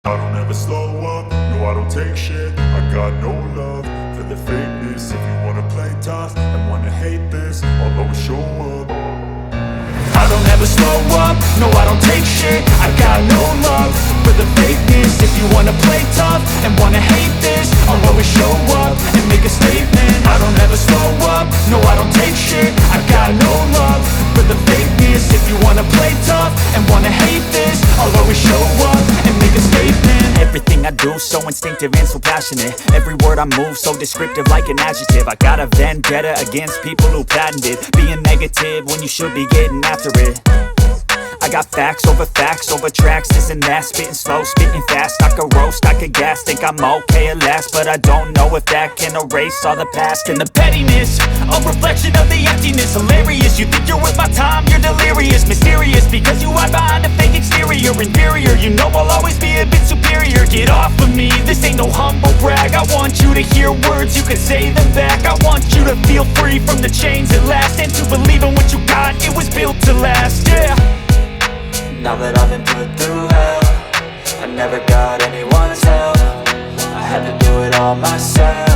I don't ever slow up, no I don't take shit. I got no love for the fakeness. If you wanna play tough and wanna hate this, I'll always show up. I don't ever slow up, no I don't take shit. I got no love for the fakeness. If you wanna play tough and wanna hate this, I'll always show up and make a statement. I don't ever slow up, no I don't take shit. I got no love for the fakeness. If you wanna play tough and wanna hate this, I'll always show up and make a statement. Everything I do so instinctive and so passionate. Every word I move so descriptive like an adjective. I got a vendetta against people who patented being negative when you should be getting after it. I got facts over tracks, this and that. Spitting slow, spitting fast. I could roast, I could gas. Think I'm okay at last, but I don't know if that can erase all the past. And the pettiness, a reflection of the emptiness. Hilarious, you think you're worth my time, you're delirious. Mysterious, because you hide behind a fake exterior. Inferior, you know I'll always be a bit superior. Get off of me, this ain't no humble brag. I want you to hear words, you can say them back. I want you to feel free from the chains at last, and to believe in what you got, it was built to last, yeah. Now that I've been put through hell, I never got anyone's help. I had to do it all myself.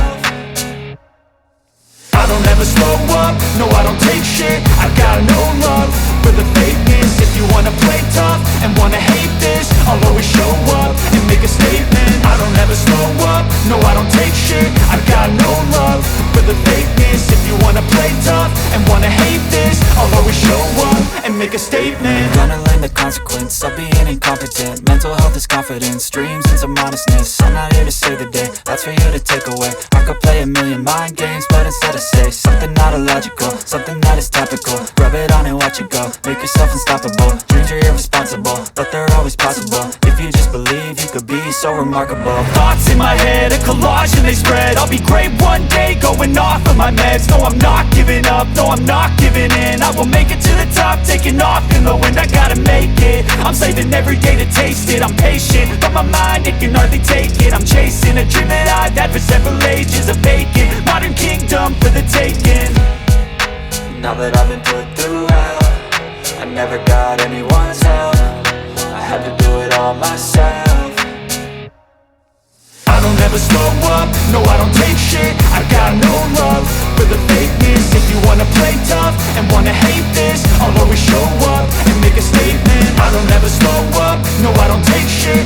I don't ever slow up, no I don't take shit. I got no love for the fakeness. If you wanna play tough and wanna hate this, I'll always show up and make a statement. I don't ever slow up, no I don't take shit. I got no love for the fakeness. If you wanna play tough and wanna hate this, I'll always show up and make a statement. Gonna learn the consequence of being incompetent. Mental health is confidence, dreams and some modestness. I'm not here to save the day, that's for you to take away. I could play a million mind games, but instead I say something not illogical, something that is topical. Rub it on and watch it go, make yourself unstoppable. Dreams are irresponsible, but they're always possible. If you just believe, you could be so remarkable. Thoughts in my head, a collage and they spread. I'll be great one day, going off of my meds. No, I'm not giving up, no, I'm not giving in. I will make it to the top, taking off in the wind. I gotta make it, I'm saving every day to taste it. I'm patient, but my mind, it can hardly take it. I'm chasing a dream that I've had for several ages. A vacant, modern kingdom for the taking. Now that I've been put through hell, I never got anyone's help. I had to do it all myself. I don't ever slow up, no I don't take shit. I got no love for the fakeness. If you wanna play tough and wanna hate this, I'll always show up and make a statement. I don't ever slow up, no I don't take shit.